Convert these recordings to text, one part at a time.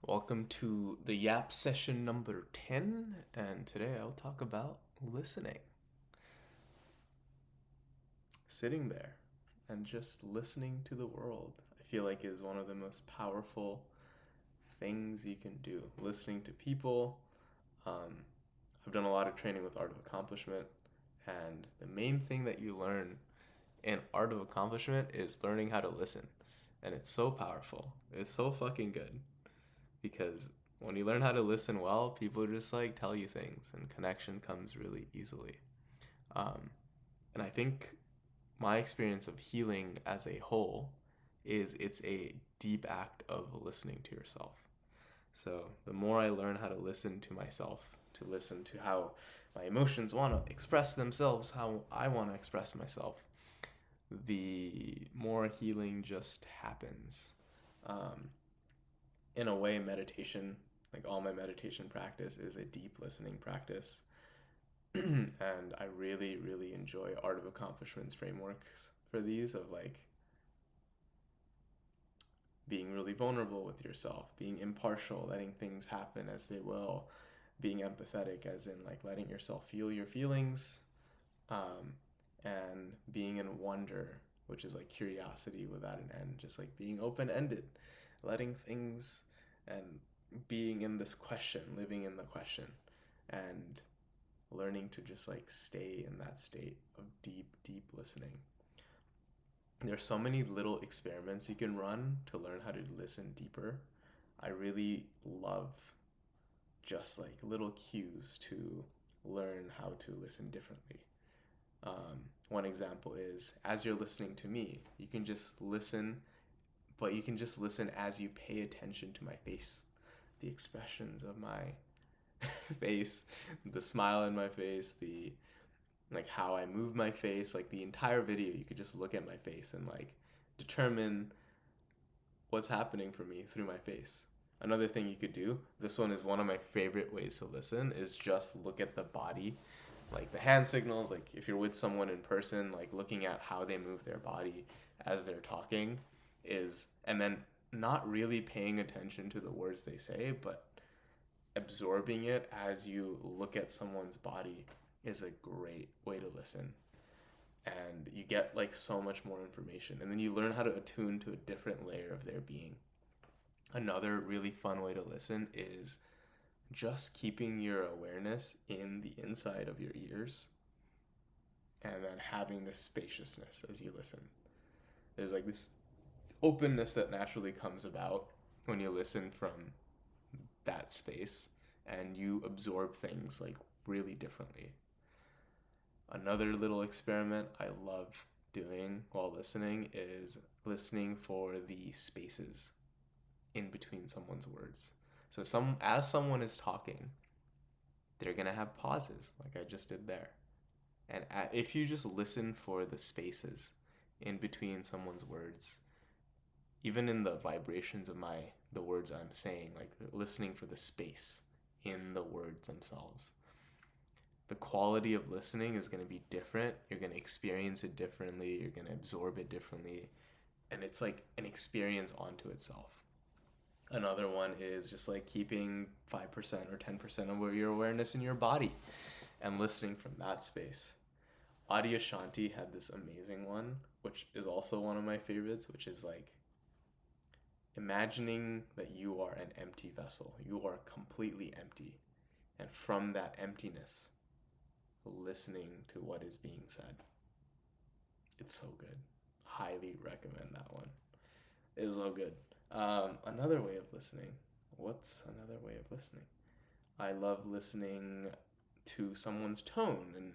Welcome to the Yap Session number 10, and today I'll talk about listening. Sitting there and just listening to the world, I feel like is one of the most powerful things you can do. Listening to people. Um, I've done a lot of training with Art of Accomplishment, and the main thing that you learn in Art of Accomplishment is learning how to listen. And it's so powerful. It's so fucking good. Because when you learn how to listen well, people just like tell you things, and connection comes really easily. Um, and I think my experience of healing as a whole is it's a deep act of listening to yourself. So the more I learn how to listen to myself, to listen to how my emotions want to express themselves, how I want to express myself, the more healing just happens. Um, in a way, meditation, like all my meditation practice, is a deep listening practice. And I really, really enjoy Art of Accomplishments frameworks for these of like being really vulnerable with yourself, being impartial, letting things happen as they will, being empathetic, as in like letting yourself feel your feelings, um, and being in wonder, which is like curiosity without an end, just like being open ended, letting things and being in this question, living in the question, and learning to just like stay in that state of deep, deep listening. There's so many little experiments you can run to learn how to listen deeper. I really love just like little cues to learn how to listen differently. One example is as you're listening to me, you can just listen, but you can just listen as you pay attention to my face, the expressions of my face, the smile in my face, the like how I move my face, like the entire video, you could just look at my face and like determine what's happening for me through my face. Another thing you could do, this one is one of my favorite ways to listen, is just look at the body, like the hand signals, like if you're with someone in person, like looking at how they move their body as they're talking is, and then not really paying attention to the words they say, but absorbing it as you look at someone's body is a great way to listen. And you get like so much more information, and then you learn how to attune to a different layer of their being. Another really fun way to listen is just keeping your awareness in the inside of your ears and then having this spaciousness as you listen. There's like this openness that naturally comes about when you listen from that space and you absorb things like really differently. Another little experiment I love doing while listening is listening for the spaces in between someone's words. So as someone is talking, they're going to have pauses like I just did there. And if you just listen for the spaces in between someone's words, even in the vibrations of the words I'm saying, like listening for the space in the words themselves, the quality of listening is going to be different. You're going to experience it differently. You're going to absorb it differently. And it's like an experience onto itself. Another one is just like keeping 5% or 10% of your awareness in your body and listening from that space. Adi Ashanti had this amazing one, which is also one of my favorites, which is like imagining that you are an empty vessel. You are completely empty. And from that emptiness, listening to what is being said. It's so good. Highly recommend that one. It is so good. Another way of listening. What's another way of listening? I love listening to someone's tone and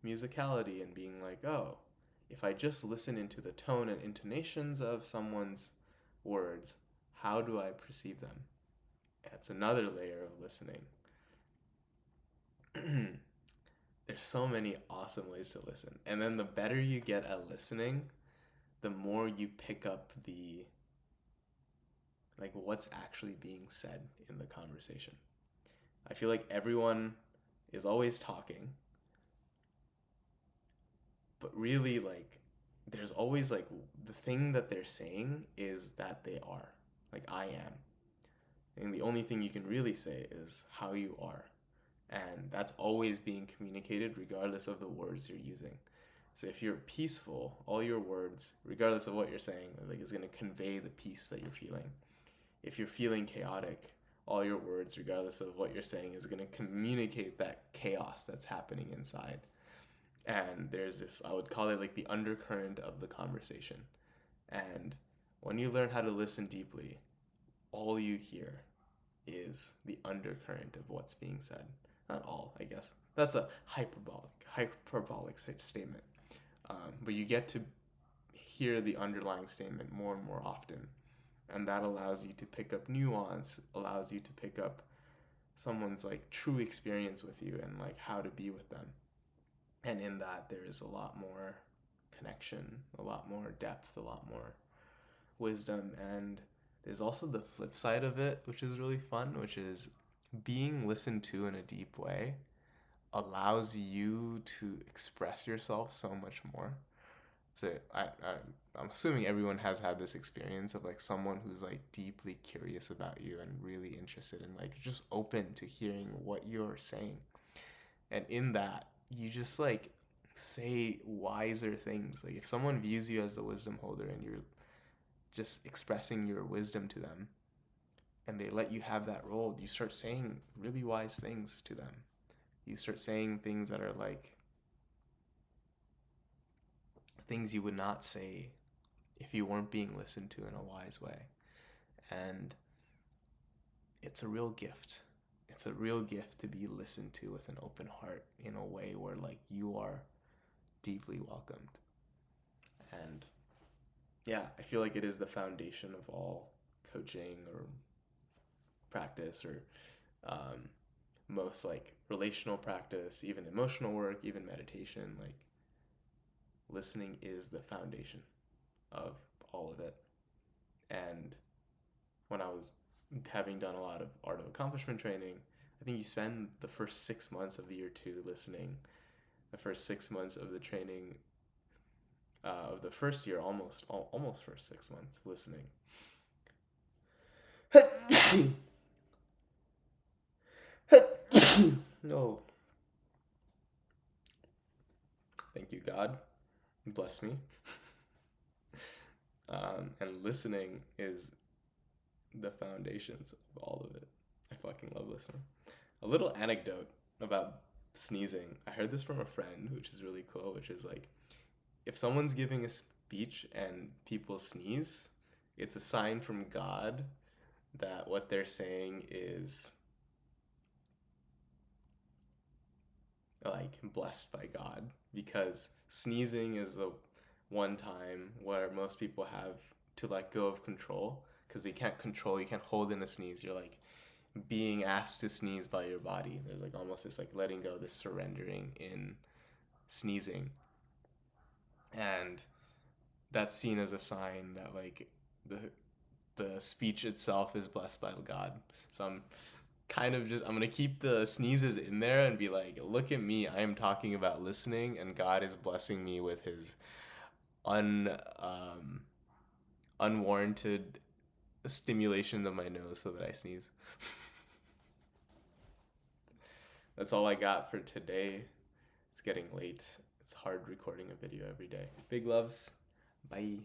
musicality and being like, oh, if I just listen into the tone and intonations of someone's words, how do I perceive them? That's another layer of listening. There's so many awesome ways to listen. And then the better you get at listening, the more you pick up the like what's actually being said in the conversation. I feel like everyone is always talking, but really like there's always like the thing that they're saying is that they are. Like I am. And the only thing you can really say is how you are. And that's always being communicated regardless of the words you're using. So if you're peaceful, all your words, regardless of what you're saying, like, is going to convey the peace that you're feeling. If you're feeling chaotic, all your words, regardless of what you're saying, is going to communicate that chaos that's happening inside. And there's this, I would call it like the undercurrent of the conversation. And when you learn how to listen deeply, all you hear is the undercurrent of what's being said. Not all, I guess. That's a hyperbolic statement. But you get to hear the underlying statement more and more often. And that allows you to pick up nuance, allows you to pick up someone's like true experience with you and like how to be with them. And in that, there's a lot more connection, a lot more depth, a lot more wisdom. And there's also the flip side of it, which is really fun, which is being listened to in a deep way allows you to express yourself so much more. So I'm assuming everyone has had this experience of like someone who's like deeply curious about you and really interested in like just open to hearing what you're saying. And in that, you just like say wiser things. Like if someone views you as the wisdom holder and you're just expressing your wisdom to them and they let you have that role, you start saying really wise things to them. You start saying things that are like things you would not say if you weren't being listened to in a wise way. And it's a real gift. It's a real gift to be listened to with an open heart in a way where like you are deeply welcomed. And yeah, I feel like it is the foundation of all coaching or practice or most like relational practice, even emotional work, even meditation. Like listening is the foundation of all of it. And when I was having done a lot of art of accomplishment training, I think you spend the first 6 months of year 2 listening, the first 6 months of the training of the first year, almost first 6 months listening. No. Thank you, God. Bless me. And listening is the foundations of all of it. I fucking love listening. A little anecdote about sneezing. I heard this from a friend, which is really cool, which is like, if someone's giving a speech and people sneeze, it's a sign from God that what they're saying is like blessed by God, because sneezing is the one time where most people have to let go of control because they can't control, you can't hold in a sneeze. You're like being asked to sneeze by your body. There's like almost this like letting go, this surrendering in sneezing. And that's seen as a sign that like the speech itself is blessed by God. So I'm gonna keep the sneezes in there and be like, look at me, I am talking about listening and God is blessing me with his unwarranted stimulation of my nose so that I sneeze. That's all I got for today. It's getting late. It's hard recording a video every day. Big loves. Bye.